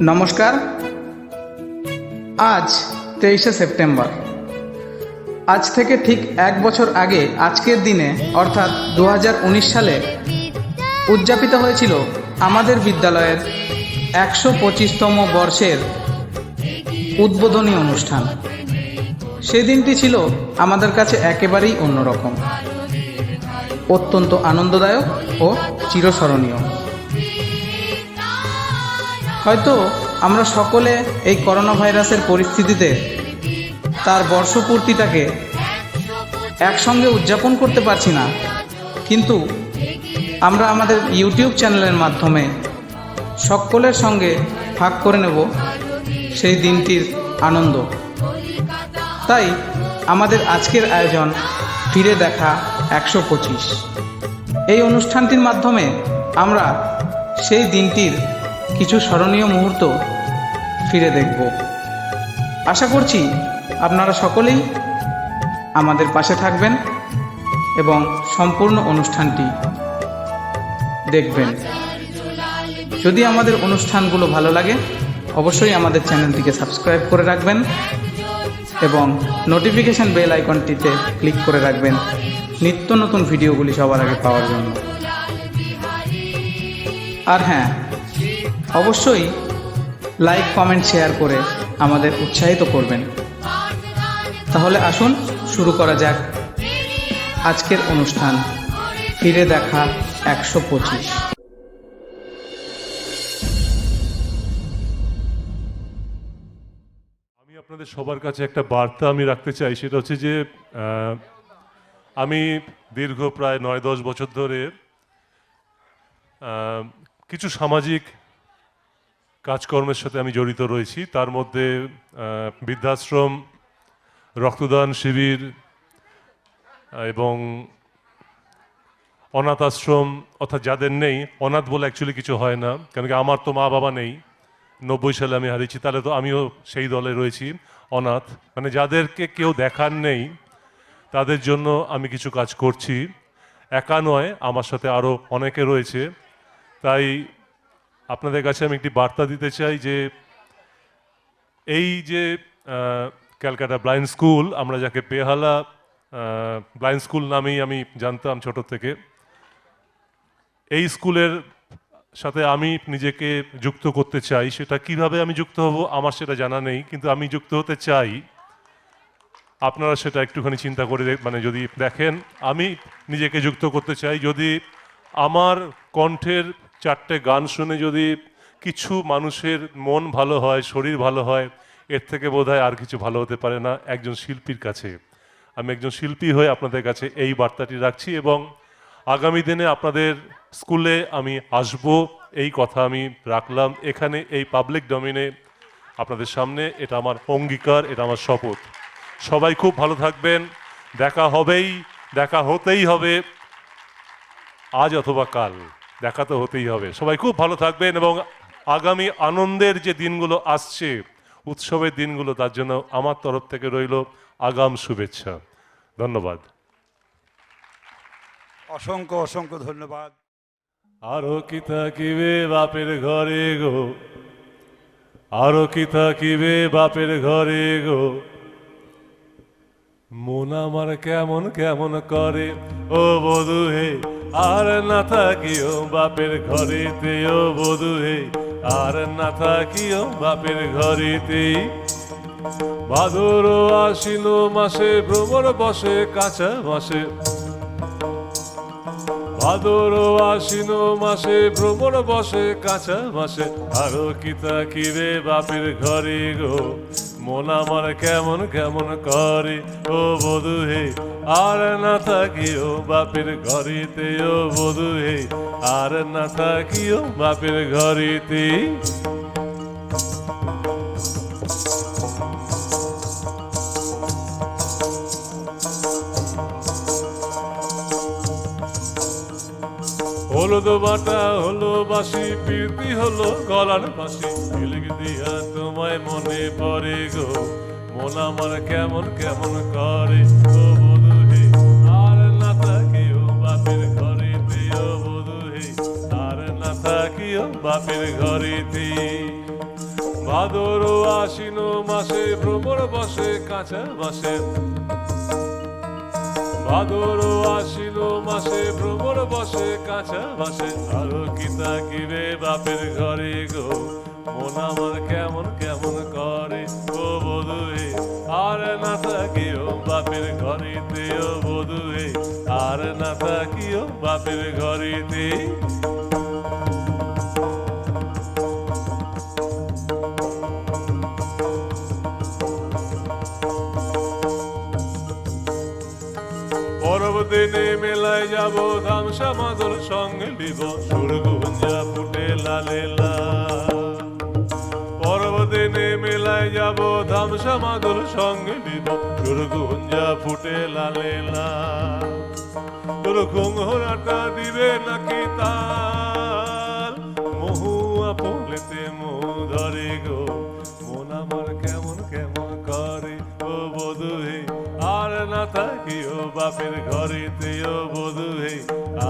নমস্কার। আজ 23শে সেপ্টেম্বর। আজ থেকে ঠিক এক বছর আগে আজকের দিনে অর্থাৎ 2019 সালে উদযাপিত হয়েছিল আমাদের বিদ্যালয়ের 125তম বর্ষের উদ্বোধনী অনুষ্ঠান। সেই দিনটি ছিল আমাদের কাছে একেবারেই অন্যরকম, অত্যন্ত আনন্দদায়ক ও চিরস্মরণীয়। হয়তো আমরা সকলে এই করোনা ভাইরাসের পরিস্থিতিতে তার বর্ষপূর্তিটাকে একসঙ্গে উদযাপন করতে পারছি না, কিন্তু আমরা আমাদের ইউটিউব চ্যানেলের মাধ্যমে সকলের সঙ্গে ভাগ করে নেব সেই দিনটির আনন্দ। তাই আমাদের আজকের আয়োজন ফিরে দেখা 125। এই অনুষ্ঠানটির মাধ্যমে আমরা সেই দিনটির কিছু স্মরণীয় মুহূর্ত ফিরে দেখব। আশা করছি আপনারা সকলেই আমাদের পাশে থাকবেন এবং সম্পূর্ণ অনুষ্ঠানটি দেখবেন। যদি আমাদের অনুষ্ঠানগুলো ভালো লাগে অবশ্যই আমাদের চ্যানেলটিকে সাবস্ক্রাইব করে রাখবেন এবং নোটিফিকেশান বেল আইকনটিতে ক্লিক করে রাখবেন নিত্য নতুন ভিডিওগুলি সবার আগে পাওয়ার জন্য। আর হ্যাঁ, অবশ্যই লাইক, কমেন্ট, শেয়ার করে আমাদের উৎসাহিত করবেন। তাহলে আসুন শুরু করা যাক আজকের অনুষ্ঠান ফিরে দেখা 125। আমি আপনাদের সবার কাছে একটা বার্তা আমি রাখতে চাই, সেটা হচ্ছে যে আমি দীর্ঘ প্রায় 9-10 বছর ধরে কিছু সামাজিক কাজকর্মের সাথে আমি জড়িত রয়েছি। তার মধ্যে বৃদ্ধাশ্রম, রক্তদান শিবির এবং অনাথ আশ্রম, অর্থাৎ যাদের নেই, অনাথ বলে অ্যাকচুয়ালি কিছু হয় না, কেন কি আমার তো মা বাবা নেই, 90 সালে আমি হারিয়েছি, তাহলে তো আমিও সেই দলে রয়েছি। অনাথ মানে যাদেরকে কেউ দেখার নেই, তাদের জন্য আমি কিছু কাজ করছি। একা নয়, আমার সাথে আরও অনেকে রয়েছে। তাই আপনাদের কাছে আমি একটি বার্তা দিতে চাই যে এই যে ক্যালকাটা ব্লাইন্ড স্কুল, আমরা যাকে বেহালা ব্লাইন্ড স্কুল নামেই আমি জানতাম ছোট থেকে, এই স্কুলের সাথে আমি নিজেকে যুক্ত করতে চাই। সেটা কিভাবে আমি যুক্ত হব আমার সেটা জানা নেই, কিন্তু আমি যুক্ত হতে চাই। আপনারা সেটা একটুখানি চিন্তা করে মানে যদি দেখেন, আমি নিজেকে যুক্ত করতে চাই। যদি আমার কণ্ঠের 4টে গান শুনে যদি কিছু মানুষের মন ভালো হয়, শরীর ভালো হয়, এর থেকে বোধহয় আর কিছু ভালো হতে পারে না একজন শিল্পীর কাছে। আমি একজন শিল্পী হয়ে আপনাদের কাছে এই বার্তাটি রাখছি এবং আগামী দিনে আপনাদের স্কুলে আমি আসব, এই কথা আমি রাখলাম এখানে এই পাবলিক ডোমেইনে আপনাদের সামনে। এটা আমার অঙ্গীকার, এটা আমার শপথ। সবাই খুব ভালো থাকবেন। দেখা হবেই, দেখা হতেই হবে, আজ অথবা কাল দেখা তো হতেই হবে। সবাই খুব ভালো থাকবেন এবং আগামী আনন্দের যে দিনগুলো আসছে, উৎসবের দিনগুলো, তার জন্য আমার তরফ থেকে রইল আগাম শুভেচ্ছা। ধন্যবাদ। অসংখ্য অসংখ্য ধন্যবাদ। আরো কি থাকিবে বাপের ঘরে গো, আরো কি থাকিবে বাপের ঘরে গো, মন আমার কেমন কেমন করে ও বধূ হে, আর না থাকিও বাপের ঘরেতে ও বধূ হে, আর না থাকিও বাপের ঘরেতে। ভাদর আশ্বিন মাসে ভ্রমর বসে কাঁচা মাসে, ভাদর আশ্বিন মাসে ভ্রমর বসে কাঁচা মাসে, আরো কি থাকিবে বাপের ঘরে গো, মন আমার কেমন কেমন করে ও বধূ হে, আর না থাকিও বাপের ঘরেতে ও বধূ হে, আর না থাকিও বাপের ঘরেতে। হলুদ বাটা হলো বাসি, প্রীতি হলো গলার বাসি, ঝিলিক দিয়া তোমায় মনে পড়ে গো, মন আমার কেমন কেমন করে ও বধূ হে, আর না থাকিও বাপের ঘরেতে ও বধূ হে, আর না থাকিও বাপের ঘরেতে। ভাদর আশ্বিন মাসে ভ্রমর বসে কাঁচা বাসে, ভাদর আশ্বিন মাসে ভ্রমর বসে কাঁচা বাসে, আরো কি তাকিবে বাপের ঘরে গো, মন আমার কেমন কেমন করে ও বধুয়ে, আর না থাকিও বাপের ঘরেতে ও বধুয়ে, আর না থাকিও বাপের ঘরেতে। পরবদিনে মেলায় যাব ধামসা মাদল সঙ্গে লিব, সুরগুঞ্জা ফুটে লালে লাল। পরবদিনে মেলায় যাব ধামসা মাদল সঙ্গে লিব, সুরগুঞ্জা ফুটে লালে লাল। তোর ঘুঙরাটা দিবে নাকি তাল, মহুয়া ফুলেতে মহু ধরে গো, মন আমার কেমন কেমন করে ও বধুহে, আর না থাকিও বাপের ঘরেতে ও বধুহে,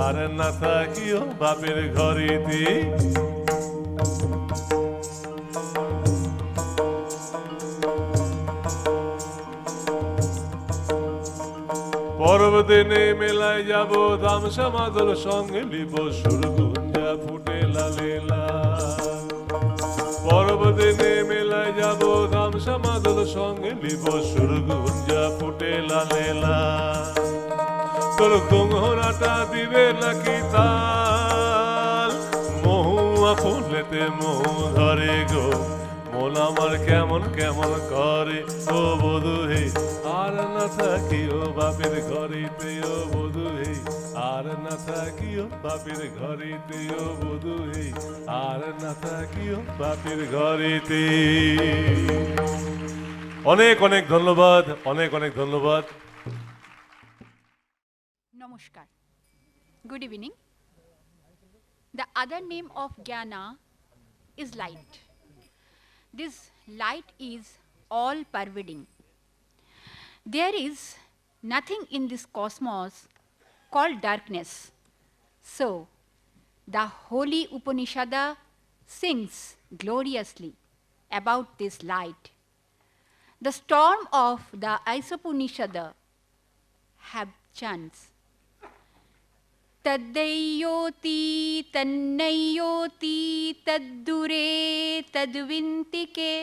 আর না থাকিও বাপের ঘরেতে। পরবদিনে মেলায় যাব ধামসা মাদল সঙ্গে লিব, সুরগুঞ্জা ফুটে লালে লাল। পরবদিনে মেলায় যাব ধামসা মাদল সঙ্গে লিব, সুরগুঞ্জা ফুটে লালে লাল। তোর ঘুঙরাটা দিবে নাকি তাল, মহুয়া ফুলেতে মহু ধরে গো, মন আমার কেমন কেমন করে ও বধুহে, আর না থাকিও বাপের ঘরেতে ও বধুহে, আর না থাকিও বাপের ঘরেতে ও বধুহে, আর না থাকিও বাপের ঘরেতে। অনেক অনেক ধন্যবাদ, অনেক অনেক ধন্যবাদ। Namaskar. Good evening. The other name of Jnana is light. This light is all pervading. There is nothing in this cosmos called darkness. So, the holy Upanishada sings gloriously about this light. The storm of the Isopanishada have chants. Taddayoti tannayoti taddure tadvintike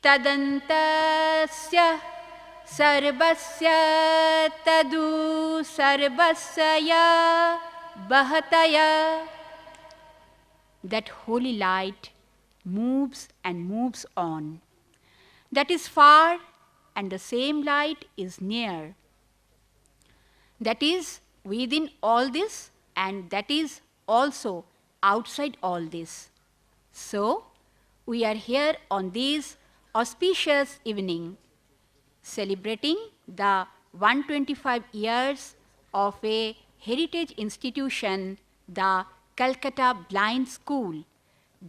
tadantasya sarvasya tadu sarvasya bahataya. That holy light moves and moves on. That is far and the same light is near. That is within all this and that is also outside all this. So, we are here on this auspicious evening celebrating the 125 years of a heritage institution, the Calcutta Blind School,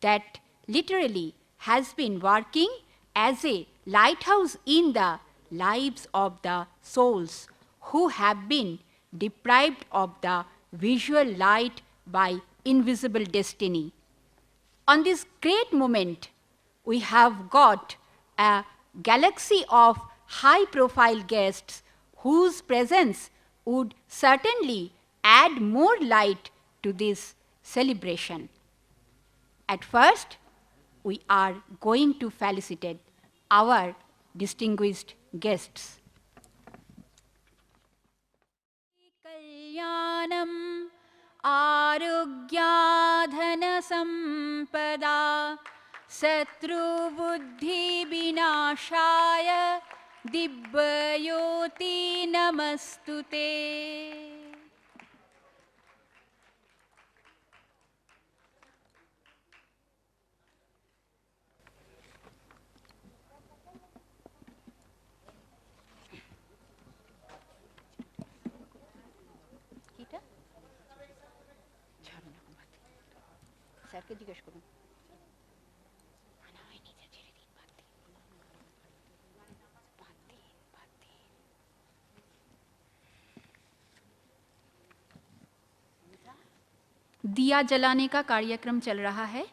that literally has been working as a lighthouse in the lives of the souls who have been deprived of the visual light by invisible destiny. On this great moment, we have got a galaxy of high-profile guests whose presence would certainly add more light to this celebration. At first, we are going to felicitate our distinguished guests. कल्याणं आरोग्याधनसम्पदा शत्रुबुद्धिविनाशाय दिव्यज्योति नमस्तुते। স্যারকে জিজ্ঞেস করুন। दिया जलाने का कार्यक्रम चल रहा है।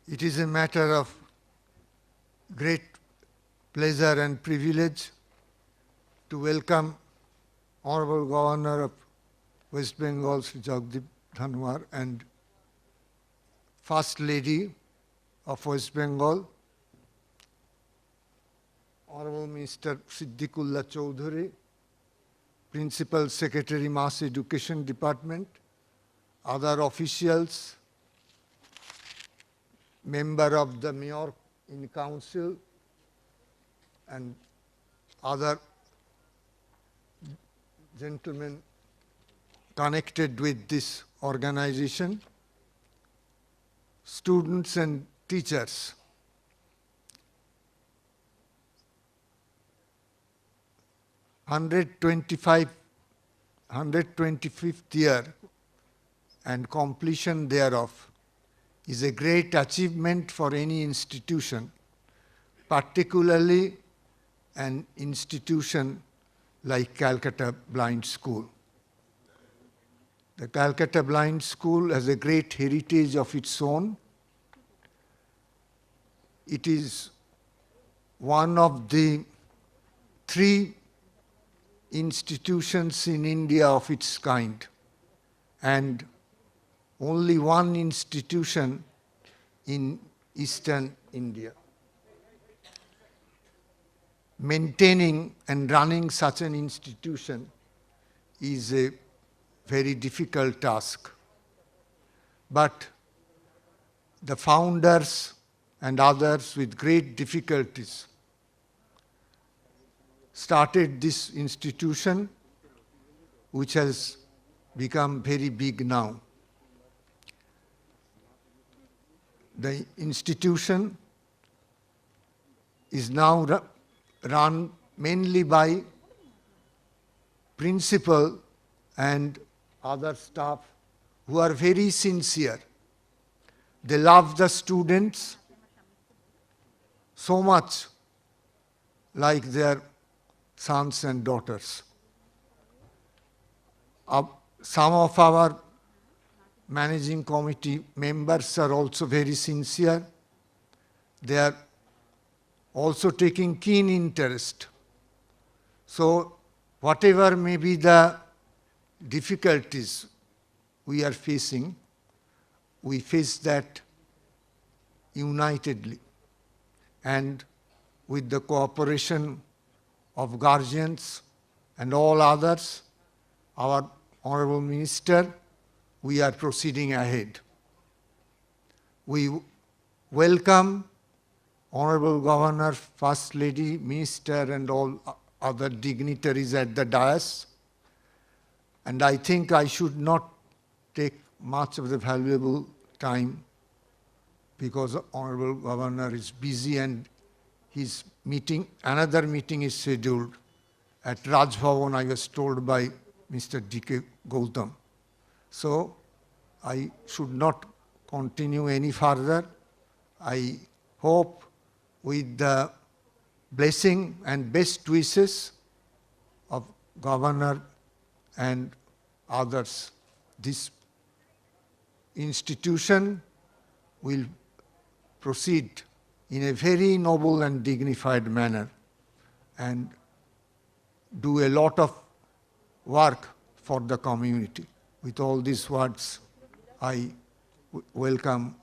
It is a matter of great pleasure and privilege to welcome Honorable Governor of West Bengal, Sri Jagdeep Dhanwar, and First Lady of West Bengal, Honorable Minister Siddiqullah Chowdhury, Principal Secretary, Mass Education Department, other officials, member of the Mayor in Council, and other gentlemen connected with this organization, students and teachers. "125th year and completion thereof is a great achievement for any institution, particularly an institution like Calcutta Blind School. The Calcutta Blind School has a great heritage of its own. It is one of the 3 institutions in India of its kind, and only 1 institution in Eastern India. Maintaining and running such an institution is a very difficult task. But the founders and others with great difficulties started this institution, which has become very big now. The institution is now run mainly by principal and other staff who are very sincere. They love the students so much, like their sons and daughters. Some of our managing committee members are also very sincere. They are also taking keen interest. So whatever may be the difficulties we are facing, we face that unitedly and with the cooperation of guardians and all others, our Honorable Minister, we are proceeding ahead. We welcome Honorable Governor, First Lady, Minister, and all other dignitaries at the dais. And I think I should not take much of the valuable time because Honorable Governor is busy and his meeting, another meeting is scheduled at Raj Bhavan, I was told by Mr. D.K. Gautam. So I should not continue any further. I hope with the blessing and best wishes of Governor and others, this institution will proceed in a very noble and dignified manner and do a lot of work for the community. With all these words, I welcome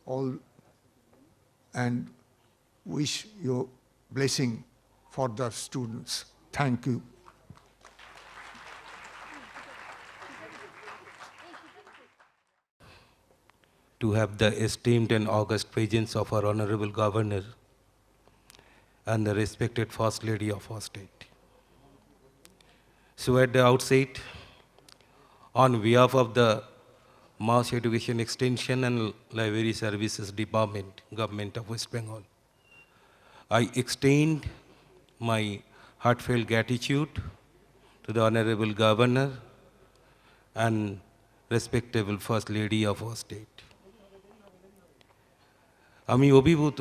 all and wish your blessing for the students. Thank you. To have the esteemed and august presence of our Honorable Governor and the respected First Lady of our state. So at the outset, on behalf of the Mass Education Extension and Library Services Department, Government of West Bengal, I extend my heartfelt gratitude to the Honorable Governor and respectable First Lady of our state. আমি অভিভূত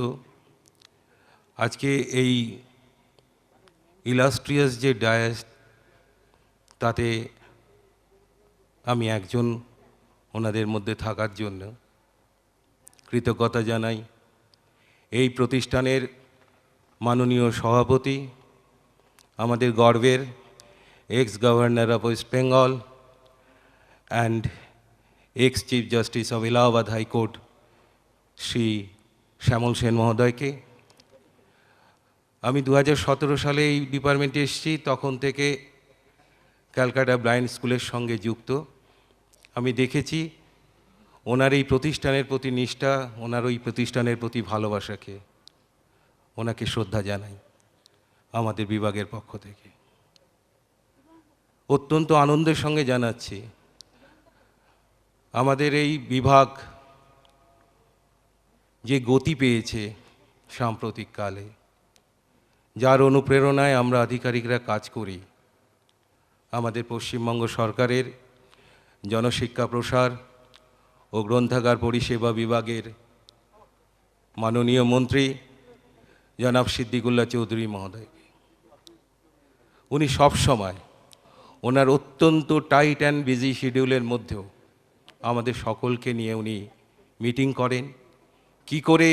আজকে এই illustrious যে Dias তাতে আমি একজন ওনাদের মধ্যে থাকার জন্য কৃতজ্ঞতা জানাই এই প্রতিষ্ঠানের মাননীয় সভাপতি আমাদের গর্বের ex governor of West Bengal and ex chief justice of Allahabad high court Shri Shyamal Sen মহোদয়কে। আমি 2017 সালে এই ডিপার্টমেন্টে এসেছি, তখন থেকে ক্যালকাটা ব্লাইন্ড স্কুলের সঙ্গে যুক্ত। আমি দেখেছি ওনার এই প্রতিষ্ঠানের প্রতি নিষ্ঠা, ওনার ওই প্রতিষ্ঠানের প্রতি ভালোবাসাকে, ওনাকে শ্রদ্ধা জানাই আমাদের বিভাগের পক্ষ থেকে। অত্যন্ত আনন্দের সঙ্গে জানাচ্ছি আমাদের এই বিভাগ যে গতি পেয়েছে সাম্প্রতিককালে, যার অনুপ্রেরণায় আমরা আধিকারিকরা কাজ করি, আমাদের পশ্চিমবঙ্গ সরকারের জনশিক্ষা প্রসার ও গ্রন্থাগার পরিষেবা বিভাগের মাননীয় মন্ত্রী জনাব সিদ্দিকুল্লাহ চৌধুরী মহোদয়কে। উনি সবসময় ওনার অত্যন্ত টাইট অ্যান্ড বিজি শিডিউলের মধ্যেও আমাদের সকলকে নিয়ে উনি মিটিং করেন, কি করে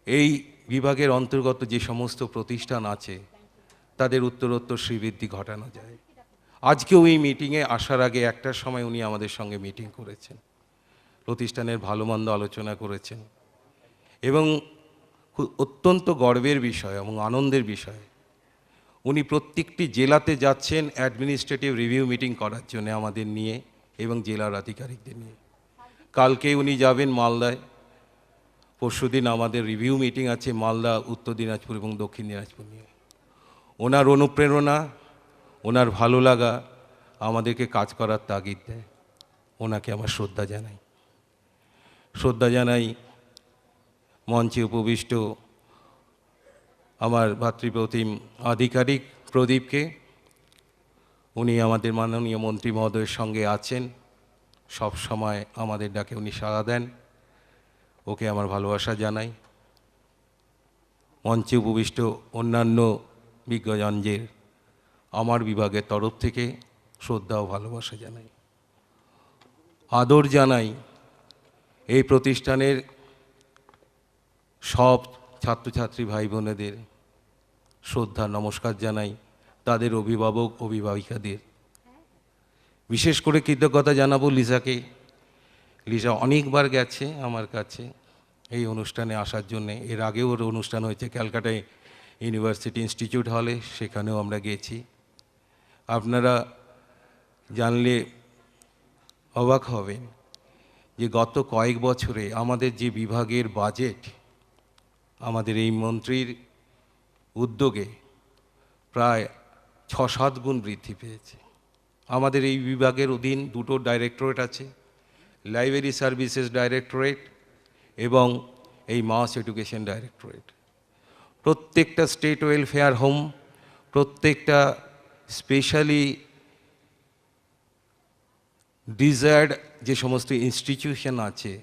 এই বিভাগের অন্তর্গত যে সমস্ত প্রতিষ্ঠান আছে তাদের উত্তরোত্তর শ্রীবৃদ্ধি ঘটানো যায়। আজকেও এই মিটিংয়ে আসার আগে একটার সময় উনি আমাদের সঙ্গে মিটিং করেছেন, প্রতিষ্ঠানের ভালো মন্দ আলোচনা করেছেন এবং অত্যন্ত গর্বের বিষয় এবং আনন্দের বিষয় উনি প্রত্যেকটি জেলাতে যাচ্ছেন অ্যাডমিনিস্ট্রেটিভ রিভিউ মিটিং করার জন্য আমাদের নিয়ে এবং জেলার আধিকারিকদের নিয়ে। কালকে উনি যাবেন মালদায়, পরশুদিন আমাদের রিভিউ মিটিং আছে মালদা, উত্তর দিনাজপুর এবং দক্ষিণ দিনাজপুর নিয়ে। ওনার অনুপ্রেরণা, ওনার ভালো লাগা আমাদেরকে কাজ করার তাগিদ দেয়। ওনাকে আমার শ্রদ্ধা জানাই। শ্রদ্ধা জানাই মঞ্চে উপবিষ্ট আমার ভাতৃপ্রতিম আধিকারিক প্রদীপকে। উনি আমাদের মাননীয় মন্ত্রী মহোদয়ের সঙ্গে আছেন, সব সময় আমাদের ডাকে উনি সাড়া দেন, ওকে আমার ভালোবাসা জানাই। মঞ্চে উপবিষ্ট অন্যান্য বিজ্ঞজনদের আমার বিভাগের তরফ থেকে শ্রদ্ধা ও ভালোবাসা জানাই। আদর জানাই এই প্রতিষ্ঠানের সব ছাত্রছাত্রী ভাই বোনেদের, শ্রদ্ধা নমস্কার জানাই তাদের অভিভাবক অভিভাবিকাদের। বিশেষ করে কৃতজ্ঞতা জানাবো লিজাকে। লিজা অনেকবার গেছে আমার কাছে এই অনুষ্ঠানে আসার জন্যে। এর আগেও ওর অনুষ্ঠান হয়েছে ক্যালকাটায় ইউনিভার্সিটি ইনস্টিটিউট হলে, সেখানেও আমরা গেছি। আপনারা জানলে অবাক হবেন যে গত কয়েক বছরে আমাদের যে বিভাগের বাজেট আমাদের এই মন্ত্রীর উদ্যোগে প্রায় 6-7 গুণ বৃদ্ধি পেয়েছে। আমাদের এই বিভাগের অধীন দুটো ডাইরেক্টরেট আছে, লাইব্রেরি সার্ভিসেস ডাইরেক্টরেট এবং এই মাস এডুকেশন ডাইরেক্টরেট। প্রত্যেকটা স্টেট ওয়েলফেয়ার হোম, প্রত্যেকটা স্পেশালি ডিজায়ার্ড যে সমস্ত ইনস্টিটিউশন আছে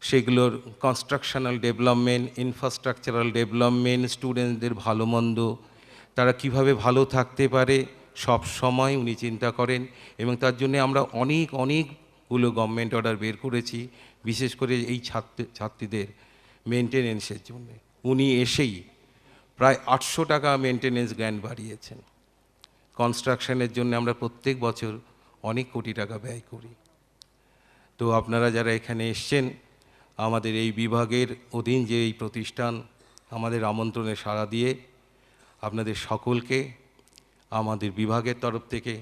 সেগুলোর কনস্ট্রাকশনাল ডেভেলপমেন্ট, ইনফ্রাস্ট্রাকচারাল ডেভেলপমেন্ট, স্টুডেন্টদের ভালো মন্দ, তারা কিভাবে ভালো থাকতে পারে সব সময় উনি চিন্তা করেন। এবং তার জন্য আমরা অনেকগুলো গভর্নমেন্ট অর্ডার বের করেছি, বিশেষ করে এই ছাত্রীদের মেনটেনেন্সের জন্য। উনি এসেই প্রায় 800 টাকা মেনটেনেন্স গ্র্যান্ট বাড়িয়েছেন। কনস্ট্রাকশনের জন্য আমরা প্রত্যেক বছর অনেক কোটি টাকা ব্যয় করি। তো আপনারা যারা এখানে এসছেন আমাদের এই বিভাগের অধীন যে এই প্রতিষ্ঠান আমাদের আমন্ত্রণে সাড়া দিয়ে আপনাদের সকলকে আমাদের বিভাগের তরফ থেকে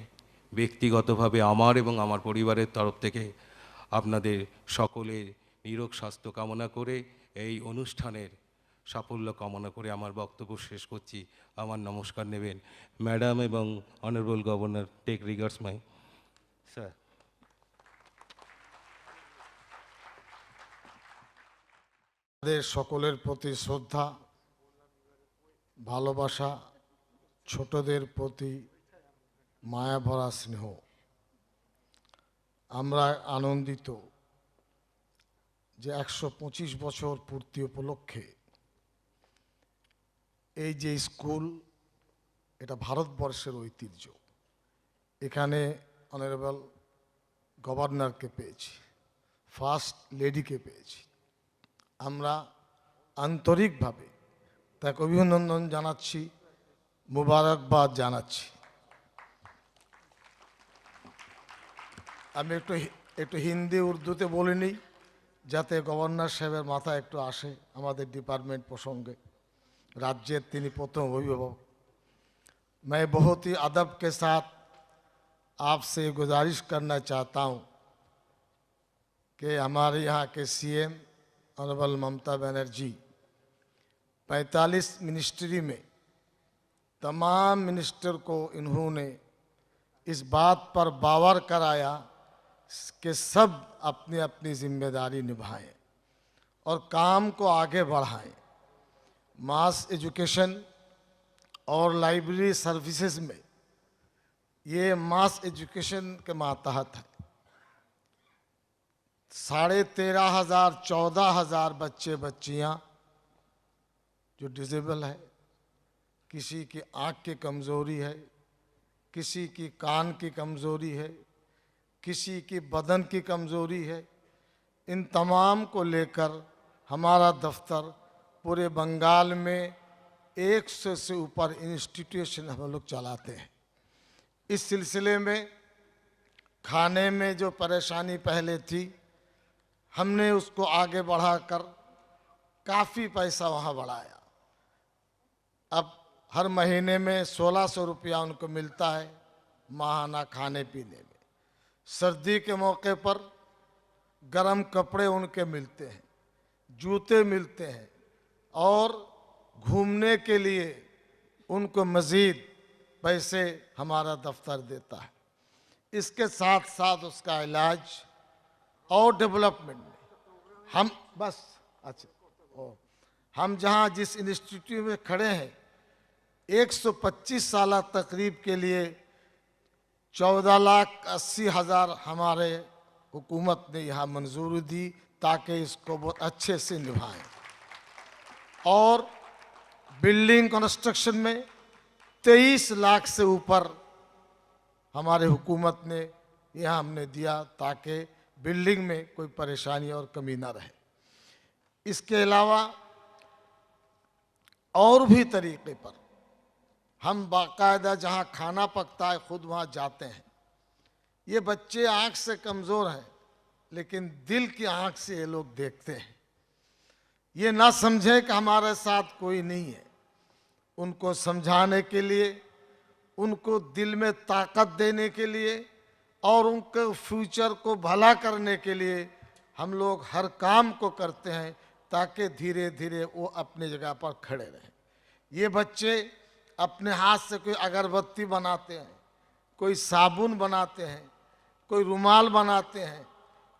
ব্যক্তিগতভাবে আমার এবং আমার পরিবারের তরফ থেকে আপনাদের সকলের নিরোগ স্বাস্থ্য কামনা করে এই অনুষ্ঠানের সাফল্য কামনা করে আমার বক্তব্য শেষ করছি। আমার নমস্কার নেবেন ম্যাডাম এবং অনারেবল গভর্নর। টেক রিগার্ডস মাই স্যার। আমাদের সকলের প্রতি শ্রদ্ধা, ভালোবাসা, ছোটদের প্রতি মায়া ভরা স্নেহ। আমরা আনন্দিত যে 125 বছর পূর্তি উপলক্ষে এই যে স্কুল, এটা ভারতবর্ষের ঐতিহ্য। এখানে অনারেবল গভর্নরকে পেয়েছি, ফার্স্ট লেডিকে পেয়েছি। আমরা আন্তরিকভাবে তাকে অভিনন্দন জানাচ্ছি, মুবারকবাদ জানাচ্ছি। আমি একটু হিন্দি উর্দুতে বলে নিই যাতে গভর্নর সাহেবের মাথায় একটু আসে আমাদের ডিপার্টমেন্ট প্রসঙ্গে। राज्य তিনি প্রথম অভিভাবক। मैं बहुत ही अदब के साथ आपसे गुजारिश करना चाहता हूँ कि हमारे यहाँ के CM honourable Mamata Banerjee 45 ministry में तमाम मिनिस्टर को इन्होंने इस बात पर बावर कराया कि सब अपनी अपनी जिम्मेदारी निभाएं और काम को आगे बढ़ाएं। मास एजुकेशन और लाइब्रेरी सर्विसेज में ये मास एजुकेशन के मातहत है। 13,500 14,000 बच्चे बच्चियां जो डिसेबल है, किसी की आँख की कमज़ोरी है, किसी की कान की कमज़ोरी है, किसी की बदन की कमज़ोरी है, इन तमाम को लेकर हमारा दफ्तर पूरे बंगाल में 100 से ऊपर इंस्टीट्यूशन हम लोग चलाते हैं। इस सिलसिले में खाने में जो परेशानी पहले थी, हमने उसको आगे बढ़ाकर काफ़ी पैसा वहाँ बढ़ाया। अब हर महीने में 1,600 रुपया उनको मिलता है माहाना खाने पीने में। सर्दी के मौके पर गर्म कपड़े उनके मिलते हैं, जूते मिलते हैं और घूमने के लिए उनको मज़ीद पैसे हमारा दफ्तर देता है। इसके साथ साथ उसका इलाज और डेवलपमेंट में हम बस हम जहाँ जिस इंस्टीट्यूट में खड़े हैं 125 साल तकरीब के लिए 14,80,000 हमारे हुकूमत ने यहाँ मंजूरी दी ताकि इसको बहुत अच्छे से निभाएं। और बिल्डिंग कंस्ट्रक्शन में 23 लाख से ऊपर हमारे हुकूमत ने यहाँ हमने दिया ताकि बिल्डिंग में कोई परेशानी और कमी ना रहे। इसके अलावा और भी तरीके पर हम बाकायदा जहाँ खाना पकता है खुद वहाँ जाते हैं। ये बच्चे आँख से कमज़ोर हैं लेकिन दिल की आँख से ये लोग देखते हैं। ये ना समझें कि हमारे साथ कोई नहीं है। उनको समझाने के लिए, उनको दिल में ताकत देने के लिए और उनके फ्यूचर को भला करने के लिए हम लोग हर काम को करते हैं ताकि धीरे धीरे वो अपनी जगह पर खड़े रहें। ये बच्चे अपने हाथ से कोई अगरबत्ती बनाते हैं, कोई साबुन बनाते हैं, कोई रुमाल बनाते हैं,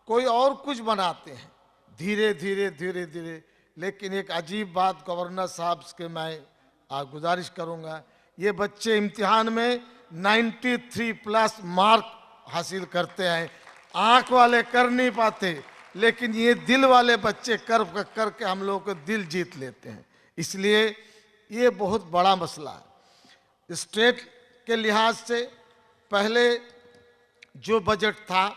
कोई और कुछ बनाते हैं, धीरे धीरे धीरे धीरे। लेकिन एक अजीब बात गवर्नर साहब के मैं आज गुजारिश करूंगा, ये बच्चे इम्तिहान में 93+ मार्क हासिल करते हैं। आँख वाले कर नहीं पाते लेकिन ये दिल वाले बच्चे करके हम लोगों को दिल जीत लेते हैं। इसलिए ये बहुत बड़ा मसला है। स्टेट के लिहाज से पहले जो बजट था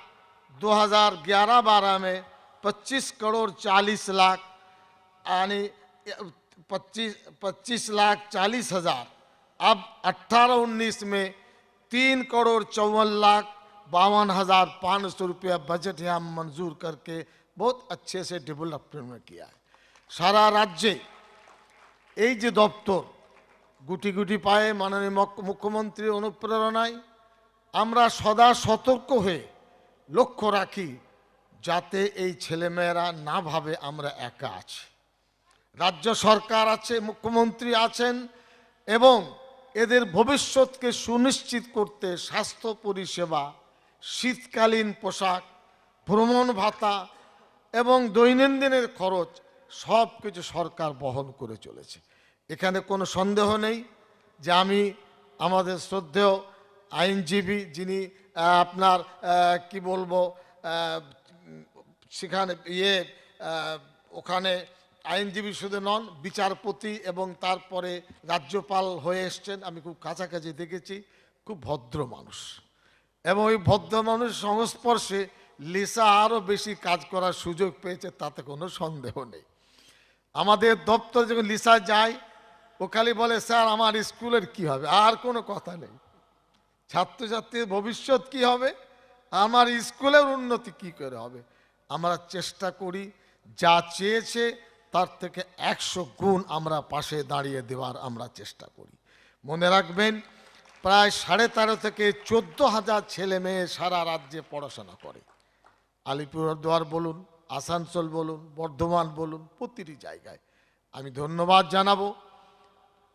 2011-12 में 25,40,00,000 यानी 25,40,000। अब 18-19 में 3,54,52,500 रुपया बजट यहाँ मंजूर करके बहुत अच्छे से डेवलपमेंट किया है सारा राज्य এই যে দপ্তর গুটি গুটি পায়ে মাননীয় মুখ্যমন্ত্রীর অনুপ্রেরণায় আমরা সদা সতর্ক হয়ে লক্ষ্য রাখি যাতে এই ছেলেমেয়েরা না ভাবে আমরা একা আছি রাজ্য সরকার আছে মুখ্যমন্ত্রী আছেন এবং এদের ভবিষ্যৎকে সুনিশ্চিত করতে স্বাস্থ্য পরিষেবা শীতকালীন পোশাক ভ্রমণ ভাতা এবং দৈনন্দিনের খরচ সব কিছু সরকার বহন করে চলেছে এখানে কোনো সন্দেহ নেই যে আমি আমাদের শ্রদ্ধেয় আইনজীবী যিনি আপনার কি বলবো সেখানে ওখানে আইনজীবী শুধু নন বিচারপতি এবং তারপরে রাজ্যপাল হয়ে এসছেন আমি খুব কাছাকাছি দেখেছি খুব ভদ্র মানুষ এবং ওই ভদ্র মানুষের সংস্পর্শে লিসা আরও বেশি কাজ করার সুযোগ পেয়েছে তাতে কোনো সন্দেহ নেই আমাদের দপ্তরে যখন লিসা যায় ও খালি বলে স্যার আমার স্কুলের কি হবে আর কোনো কথা নেই ছাত্রছাত্রীর ভবিষ্যৎ কি হবে আমার স্কুলের উন্নতি কি করে হবে আমরা চেষ্টা করি যা চেয়েছে তার থেকে 100 গুণ আমরা পাশে দাঁড়িয়ে দেওয়ার আমরা চেষ্টা করি মনে রাখবেন প্রায় 13.5 থেকে 14,000 ছেলে মেয়ে সারা রাজ্যে পড়াশোনা করে আলিপুরদুয়ার বলুন আসানসোল বলুন বর্ধমান বলুন প্রতিটি জায়গায় আমি ধন্যবাদ জানাবো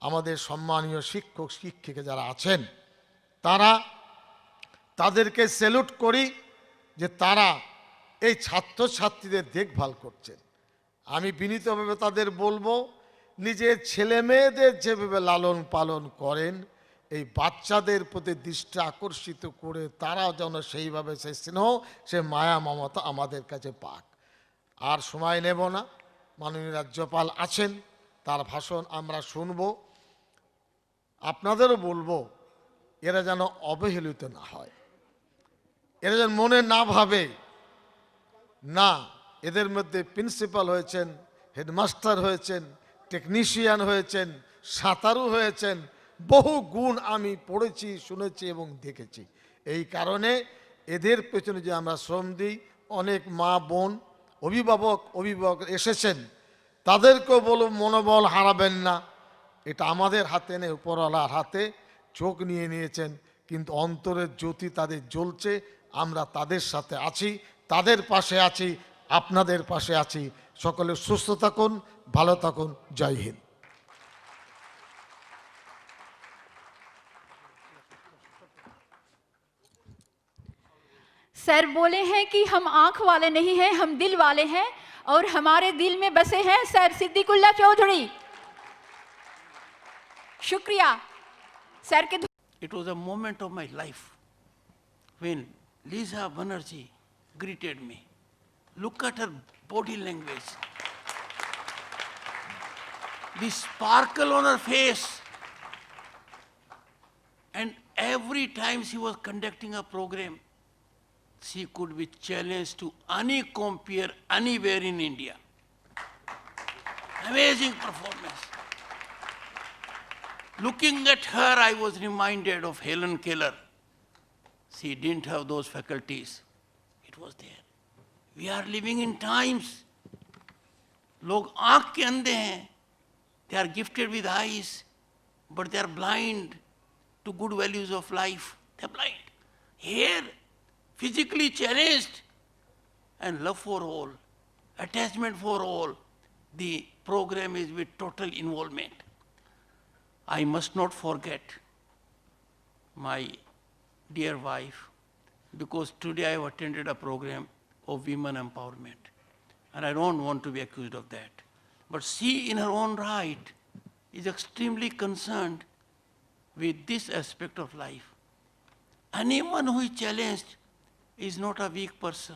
আমাদের সম্মানীয় শিক্ষক শিক্ষিকা যারা আছেন তাদেরকে স্যালুট করি যে তারা এই ছাত্রছাত্রীদের দেখভাল করছেন আমি বিনীতভাবে তাদের বলবো নিজের ছেলে মেয়েদের যেভাবে লালন পালন করেন এই বাচ্চাদের প্রতি দৃষ্টি আকর্ষিত করে তারা যেন সেইভাবে সে স্নেহ সে মায়া মমতা আমাদের কাছে পাক আর সময় নেব না মাননীয় রাজ্যপাল আছেন তার ভাষণ আমরা শুনব আপনাদেরও বলবো এরা যেন অবহেলিত না হয় এরা যেন মনে না ভাবে না এদের মধ্যে প্রিন্সিপাল হয়েছেন হেডমাস্টার হয়েছেন টেকনিশিয়ান হয়েছেন সাঁতারু হয়েছেন বহু গুণ আমি পড়েছি শুনেছি এবং দেখেছি এই কারণে এদের পেছনে যে আমরা শ্রম দিই অনেক মা বোন অভিভাবক এসেছেন তাদেরকেও বলো মনোবল হারাবেন না এটা আমাদের হাতে নেই উপরওয়ালার হাতে চোখ নিয়ে নিয়েছেন কিন্তু অন্তরের জ্যোতি তাদের জ্বলছে আমরা তাদের সাথে আছি তাদের পাশে আছি আপনাদের পাশে আছি সকলে সুস্থ থাকুন ভালো থাকুন জয় হিন্দ सर बोले हैं कि हम आंख वाले नहीं हैं हम दिल वाले हैं और हमारे दिल में बसे हैं सर सिद्दीकुल्ला चौधरी शुक्रिया सर के It was a moment of my life when Lisa Banerjee greeted me. Look at her body language. The sparkle on her face. And every time she was conducting a program, she could be challenged to any compare anywhere in India. Amazing performance. Looking at her, I was reminded of Helen Keller. She didn't have those faculties. It was there. We are living in times. लोग आँख के अंधे हैं. They are gifted with eyes, but they are blind to good values of life. They are blind. Here, physically challenged, and love for all, attachment for all. The program is with total involvement. I must not forget my dear wife, because today I have attended a program of women empowerment, and I don't want to be accused of that. But she, in her own right, is extremely concerned with this aspect of life. Anyone who is challenged is not a weak person.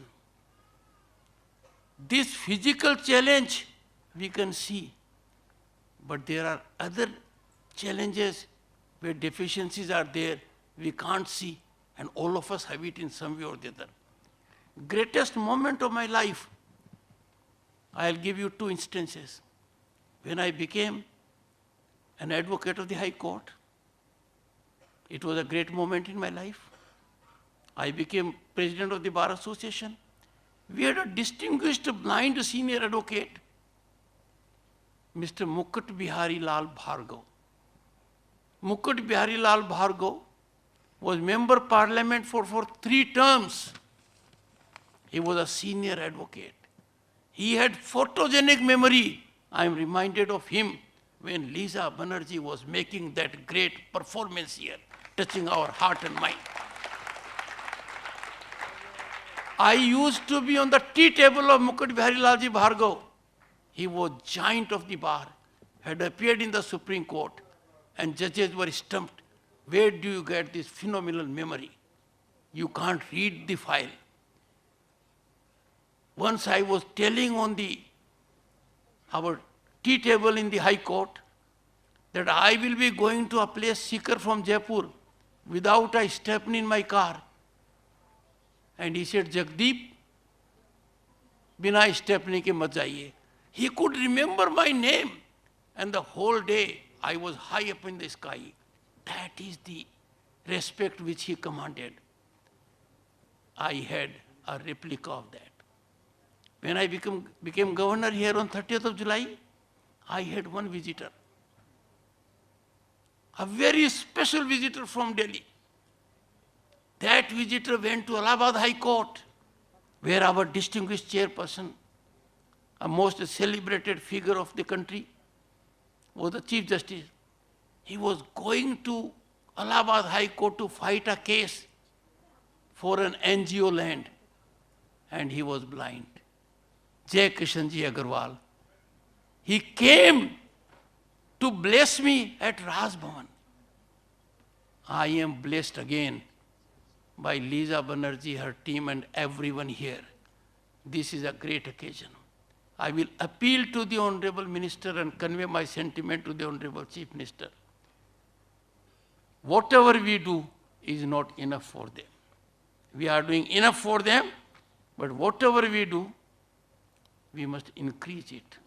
This physical challenge we can see, but there are other challenges where deficiencies are there, we can't see, and all of us have it in some way or the other. Greatest moment of my life, I'll give you 2 instances. When I became an advocate of the High Court, it was a great moment in my life. I became president of the Bar Association. we had a distinguished blind senior advocate, Mr. Mukut Bihari Lal Bhargav. Mukut Bihari Lal Bhargav was member parliament for 3 terms. He was a senior advocate. He had photogenic memory. I am reminded of him when Lisa Banerjee was making that great performance here, touching our heart and mind. I used to be on the tea table of Mukut Bihari Lalji Bhargav. He was giant of the bar, had appeared in the Supreme Court, and judges were stumped. Where do you get this phenomenal memory? You can't read the file. Once I was telling on our tea table in the High Court that I will be going to a place seeker from Jaipur without a stepney in my car. And he said, Jagdeep, bina stepney ke mat jaiye. He could remember my name. And the whole day I was high up in the sky. That is the respect which he commanded. I had a replica of that. When I became governor here on 30th of July, I had one visitor. A very special visitor from Delhi. That visitor went to Allahabad High Court, where our distinguished chairperson, a most celebrated figure of the country, was the Chief Justice. He was going to Allahabad High Court to fight a case for an NGO land, and he was blind. Jai Kishanji Agarwal. He came to bless me at Raj Bhavan. I am blessed again by Lisa Banerjee, her team, and everyone here. This is a great occasion. I will appeal to the Honorable Minister and convey my sentiment to the Honorable Chief Minister. Whatever we do is not enough for them. We are doing enough for them, but whatever we do, we must increase it.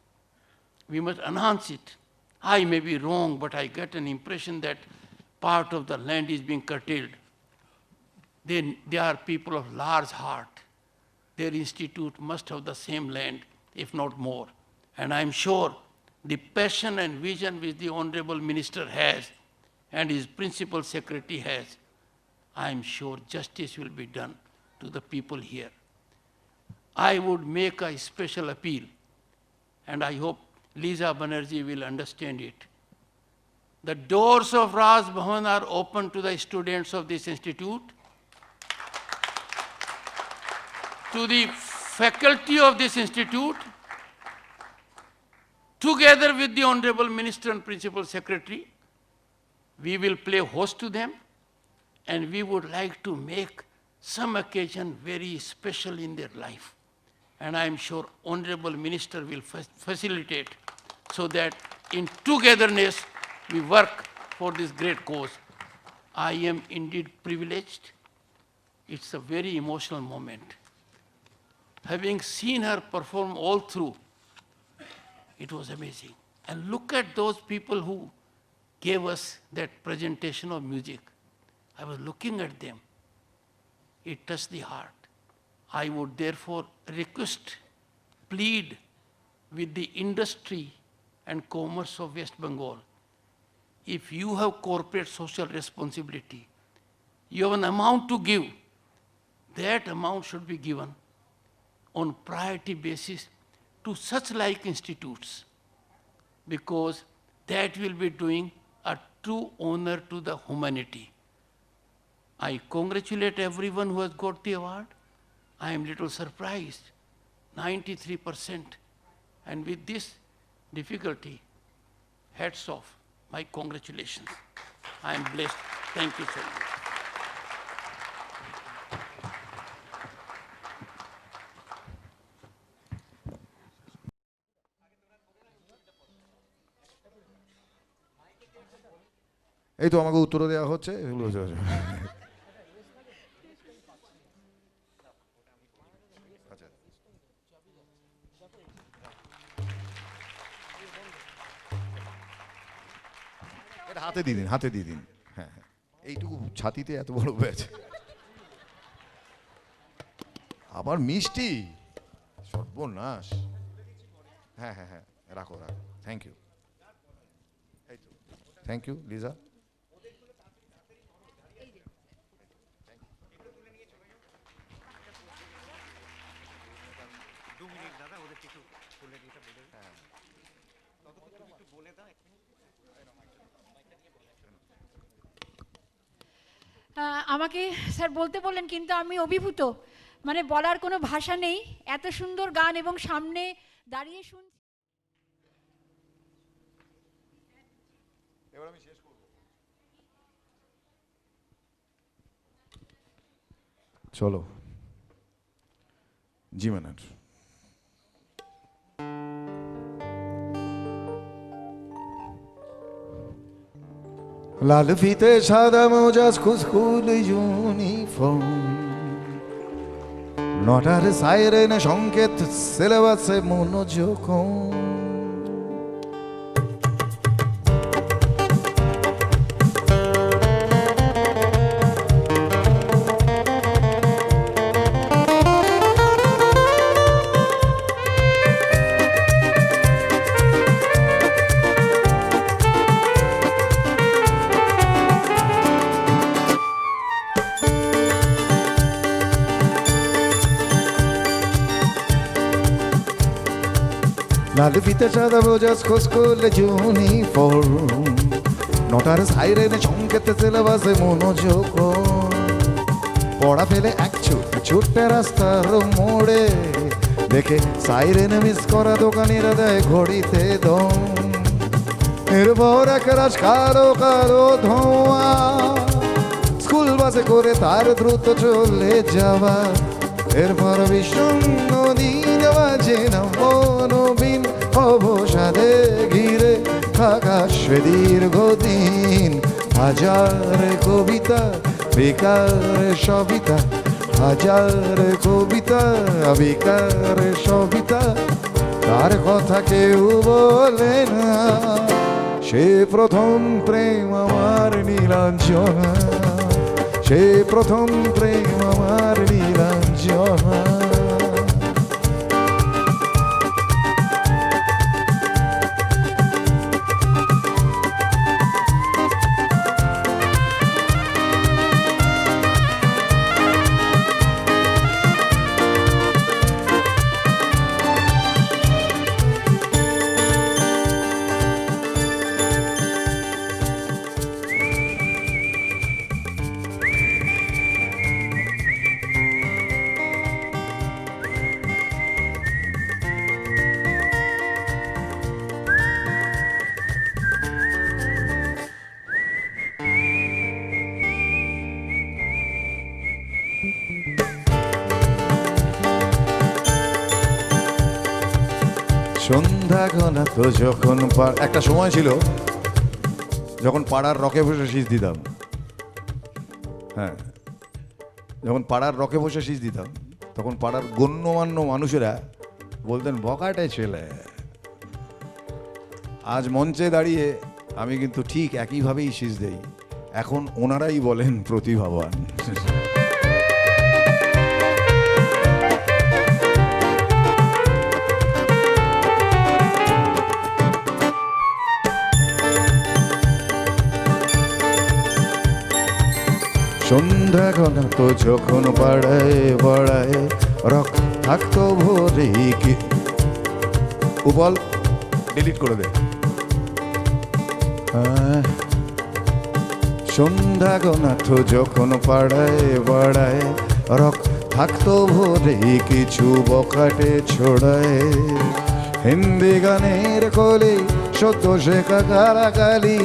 We must enhance it. I may be wrong, but I get an impression that part of the land is being curtailed. They are people of large heart. Their institute must have the same land, if not more. And I'm sure the passion and vision which the Honorable Minister has and his Principal Secretary has, I'm sure justice will be done to the people here. I would make a special appeal, and I hope Lisa Banerjee will understand it. The doors of Raj Bhavan are open to the students of this institute, to the faculty of this institute, together with the Honorable Minister and Principal Secretary. We will play host to them, and we would like to make some occasion very special in their life. And I am sure Honorable Minister will facilitate so that in togetherness we work for this great cause. I am indeed privileged. It's a very emotional moment. Having seen her perform all through, it was amazing. And look at those people who gave us that presentation of music. I was looking at them. It touched the heart. I would therefore request, plead with the industry and commerce of West Bengal. If you have corporate social responsibility, you have an amount to give, that amount should be given on priority basis to such like institutes, because that will be doing a true honor to the humanity. I congratulate everyone who has got the award. I am little surprised, 93%. And with this difficulty, hats off, my congratulations. I am blessed. Thank you so much. এই তো আমাকে উত্তর দেওয়া হচ্ছে এগুলো এটা হাতে দিয়ে দিন, হাতে দিয়ে দিন। হ্যাঁ হ্যাঁ, এইটুকু ছাতিতে এত বড় ব্যাচ, আবার মিষ্টি। সর্বনাশ। হ্যাঁ হ্যাঁ হ্যাঁ, রাখো রাখো, thank you, thank you Liza. আমাকে স্যার বলতে বললেন, কিন্তু আমি অভিভূত, মানে বলার কোনো ভাষা নেই। এত সুন্দর গান এবং সামনে দাঁড়িয়ে শুনছি। চলো জি ম্যানার। লাল ফিতে সাদা মোজা স্কুল ইউনিফর্ম, নটার সাইরেন সংকেত, সিলেবাসে মনোযোগ। লাল ফিতে সাদা মোজা স্কুল ইউনিফর্ম, নটার সাইরেনে সংকেতে সিলেবাসে মনোযোগ। পড়া ফেলে এক ছুটে রাস্তার মোড়ে, দেখে সাইরেন মিস করা দোকানিরা দেয় ঘড়িতে দম। এরপর এক রাশ কালো কালো ধোঁয়া, স্কুল বাসে করে তার দ্রুত চলে যাওয়া। এরপর বিষণ্ণ দিন বাজে না মনোবিন অবসাদে ঘিরে থাকা সে দীর্ঘদিন। হাজার কবিতা বেকার সবিতা, হাজার কবিতা বেকার সবিতা, তার কথা কেউ বলে না। সে প্রথম প্রেম আমার নীলাঞ্জনা, সে প্রথম প্রেম আমার নীলাঞ্জনা। সন্ধ্যা ঘনা তো যখন একটা সময় ছিল যখন পাড়ার রকে বসে শীষ দিতাম। হ্যাঁ, যখন পাড়ার রকে বসে শীষ দিতাম তখন পাড়ার গণ্যমান্য মানুষেরা বলতেন বকাটে ছেলে। আজ মঞ্চে দাঁড়িয়ে আমি কিন্তু ঠিক একইভাবেই শীষ দেই, এখন ওনারাই বলেন প্রতিভাবান। সন্ধ্যা ঘনা তো যখন বাড়ায় বাড়ায় রক থাকতো ভোরে কি উপল ডিলিট করে দে। সন্ধ্যা ঘনা তো যখন পাড়ায় বাড়ায় রক থাকতো ভোরে কিছু বকাটে ছড়ায়। হিন্দি গানের কোলে সদ্য শেখা গালাগালি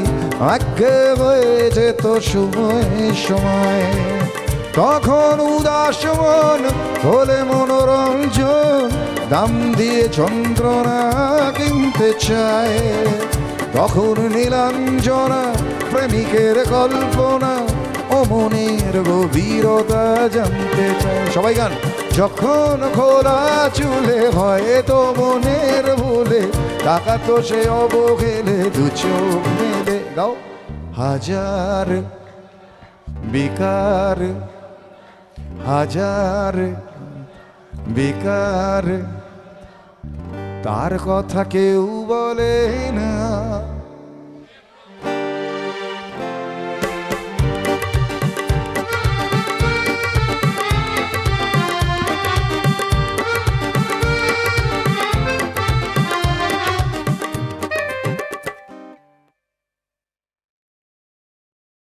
আগে হয়ে যেত সময় সময়। তখন উদাস মন হলে মনোরঞ্জন, দাম দিয়ে যন্ত্রণা কিনতে চায়। তখন নীলাঞ্জনা প্রেমিকের কল্পনা ও মনের গভীরতা জানতে চায়। সবাই গান। যখন খোলা চুলে হয়তো মনের ভুলে টাকা তো সে অবহেলে দু চোখ মেলে। গাও। হাজার বেকার, হাজার বেকার তার কথা কেউ বলে না